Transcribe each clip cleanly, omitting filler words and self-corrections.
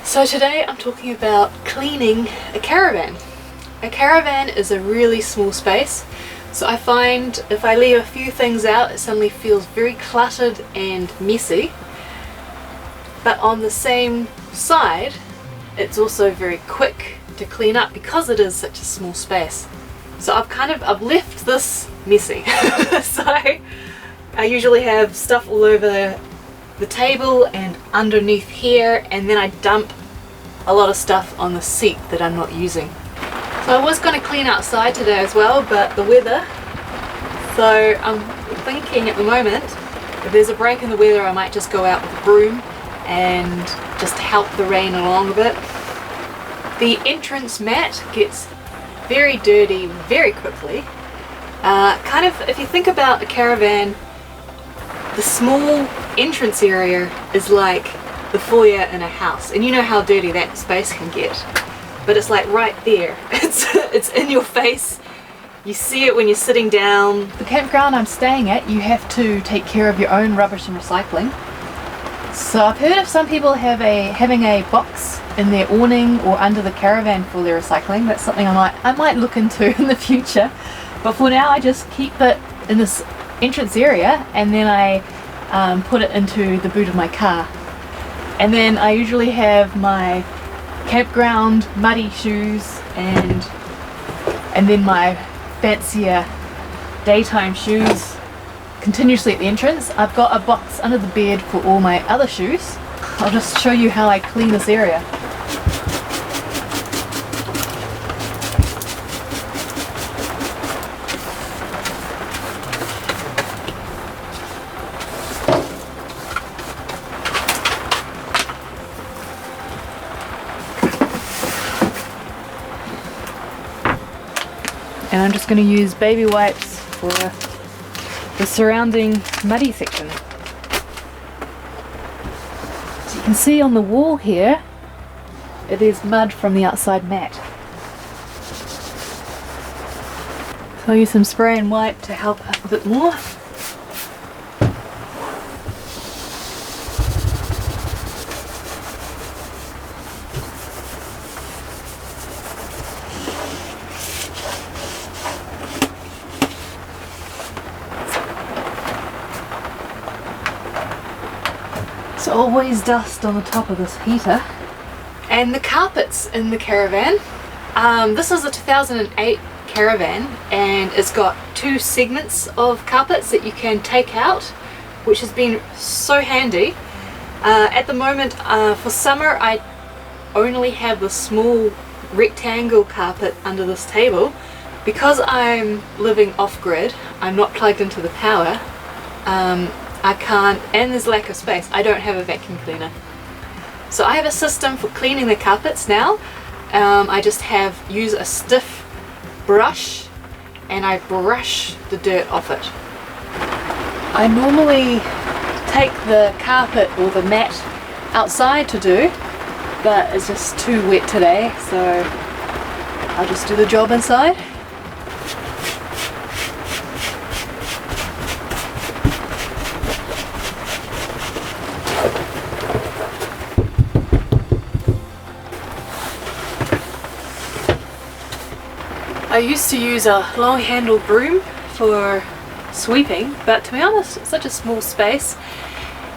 So today I'm talking about cleaning a caravan. A caravan is a really small space, so I find if I leave a few things out it suddenly feels very cluttered and messy, but on the same side it's also very quick to clean up because it is such a small space. So I've left this messy. So I usually have stuff all over the table and underneath here, and then I dump a lot of stuff on the seat that I'm not using. So I was going to clean outside today as well, but the weather, so I'm thinking at the moment if there's a break in the weather I might just go out with a broom and just help the rain along a bit. The entrance mat gets very dirty very quickly. Kind of, if you think about a caravan, the small entrance area is like the foyer in a house, and you know how dirty that space can get, but it's like right there. It's in your face. You see it when you're sitting down. The campground I'm staying at, you have to take care of your own rubbish and recycling. So I've heard of some people having a box in their awning or under the caravan for their recycling. That's something I might look into in the future. But for now I just keep it in this entrance area, and then I put it into the boot of my car. And then I usually have my campground muddy shoes and then my fancier daytime shoes continuously at the entrance. I've got a box under the bed for all my other shoes. I'll just show you how I clean this area. And I'm just going to use baby wipes for the surrounding muddy section. So you can see on the wall here, it is mud from the outside mat. So I'll use some spray and wipe to help a bit more. So always dust on the top of this heater. And the carpets in the caravan. This is a 2008 Caravan, and it's got two segments of carpets that you can take out, which has been so handy. At the moment, for summer, I only have the small rectangle carpet under this table. Because I'm living off-grid, I'm not plugged into the power, I can't, and there's lack of space, I don't have a vacuum cleaner. So I have a system for cleaning the carpets now. I just use a stiff brush and I brush the dirt off it. I normally take the carpet or the mat outside to do, but it's just too wet today, so I'll just do the job inside. I used to use a long-handled broom for sweeping, but to be honest, it's such a small space,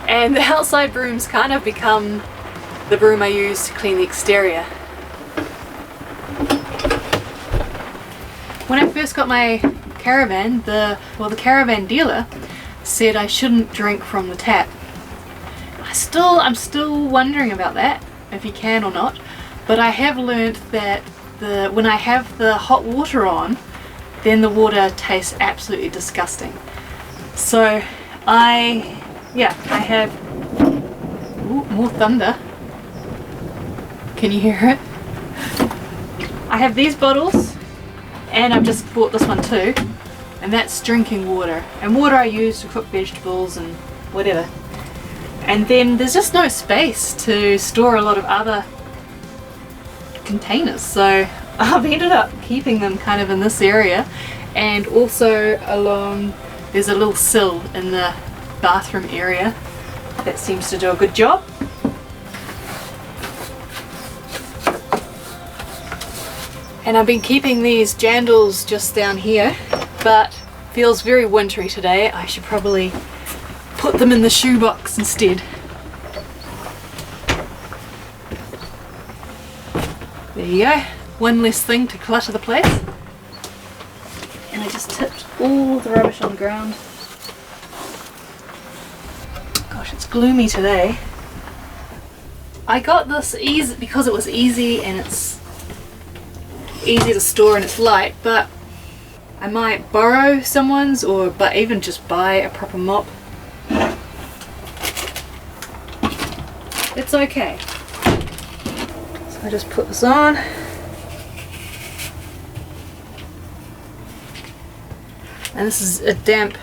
and the outside broom's kind of become the broom I use to clean the exterior. When I first got my caravan, the caravan dealer said I shouldn't drink from the tap. I'm still wondering about that, if you can or not, but I have learned that when I have the hot water on, then the water tastes absolutely disgusting. So I have, ooh, more thunder. Can you hear it? I have these bottles, and I've just bought this one too, and that's drinking water, and water I use to cook vegetables and whatever. And then there's just no space to store a lot of other containers, so I've ended up keeping them kind of in this area, and also along, there's a little sill in the bathroom area that seems to do a good job. And I've been keeping these jandals just down here, but feels very wintry today. I should probably put them in the shoebox instead. There you go, one less thing to clutter the place. And I just tipped all the rubbish on the ground. Gosh, it's gloomy today. I got this easy because it was easy and it's easy to store and it's light, but I might borrow someone's but even just buy a proper mop. It's okay. So I just put this on. And this is a damp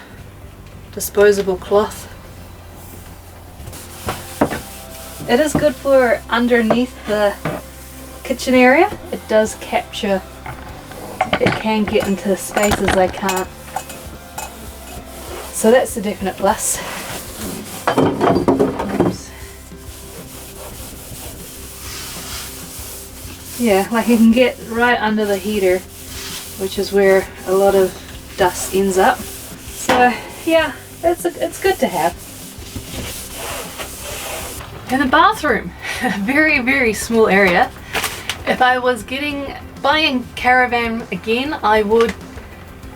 disposable cloth. It is good for underneath the kitchen area. It does capture, it can get into spaces I can't. So that's a definite plus. Oops. Yeah, like you can get right under the heater, which is where a lot of dust ends up. So yeah, it's good to have. And the bathroom, a very, very small area. If I was buying Caravan again, I would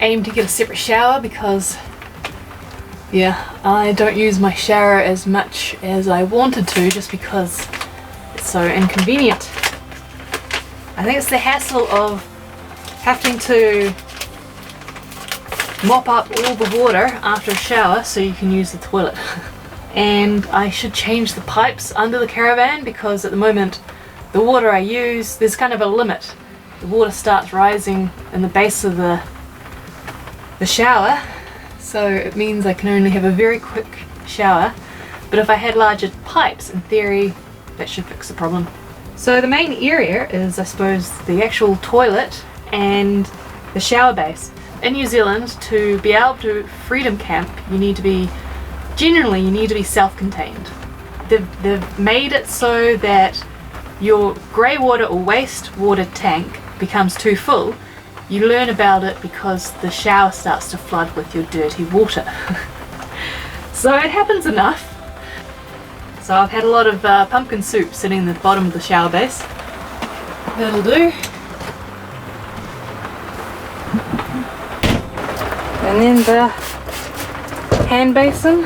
aim to get a separate shower because, yeah, I don't use my shower as much as I wanted to just because it's so inconvenient. I think it's the hassle of having to mop up all the water after a shower so you can use the toilet. And I should change the pipes under the Caravan because at the moment the water I use, there's kind of a limit. The water starts rising in the base of the shower, so it means I can only have a very quick shower. But if I had larger pipes, in theory, that should fix the problem. So the main area is, I suppose, the actual toilet and the shower base. In New Zealand, to be able to freedom camp, you need to be self-contained. They've made it so that your grey water or waste water tank becomes too full. You learn about it because the shower starts to flood with your dirty water. So it happens enough. So I've had a lot of pumpkin soup sitting at the bottom of the shower base. That'll do. And then the hand basin.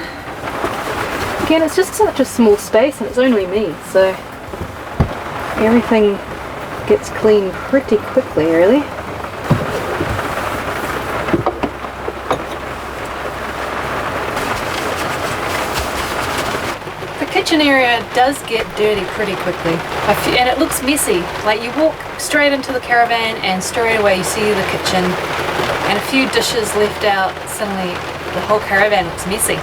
Again, it's just such a small space and it's only me, so everything gets clean pretty quickly, really. The kitchen area does get dirty pretty quickly, and it looks messy. Like you walk straight into the Caravan and straight away you see the kitchen, and a few dishes left out, suddenly the whole Caravan looks messy.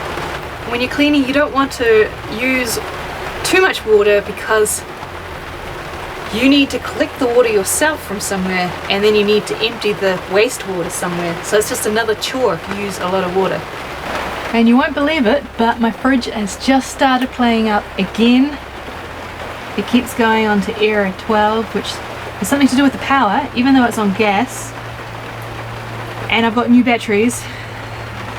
When you're cleaning, you don't want to use too much water because you need to collect the water yourself from somewhere and then you need to empty the wastewater somewhere. So it's just another chore if you use a lot of water. And you won't believe it, but my fridge has just started playing up again. It keeps going on to error 12, which has something to do with the power, even though it's on gas. And I've got new batteries,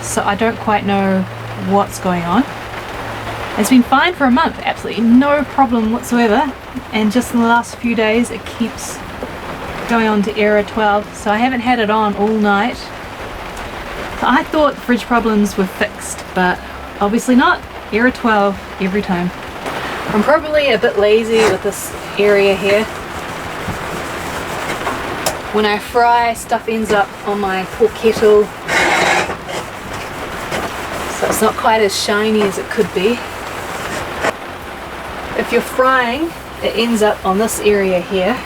so I don't quite know what's going on. It's been fine for a month, absolutely no problem whatsoever, and just in the last few days it keeps going on to error 12, so I haven't had it on all night. So I thought fridge problems were fixed, but obviously not. Error 12 every time. I'm probably a bit lazy with this area here. When I fry, stuff ends up on my poor kettle, so it's not quite as shiny as it could be. If you're frying, it ends up on this area here.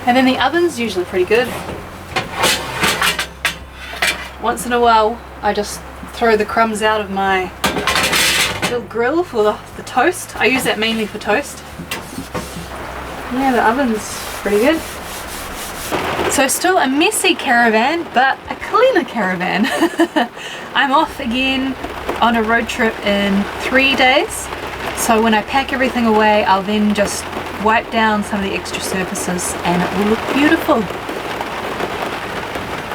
And then the oven's usually pretty good. Once in a while I just throw the crumbs out of my little grill for the toast. I use that mainly for toast. Yeah, the oven's pretty good. So still a messy caravan, but a cleaner caravan. I'm off again on a road trip in 3 days. So when I pack everything away, I'll then just wipe down some of the extra surfaces and it will look beautiful.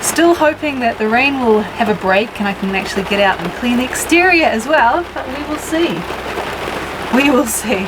Still hoping that the rain will have a break and I can actually get out and clean the exterior as well, but we will see. We will see.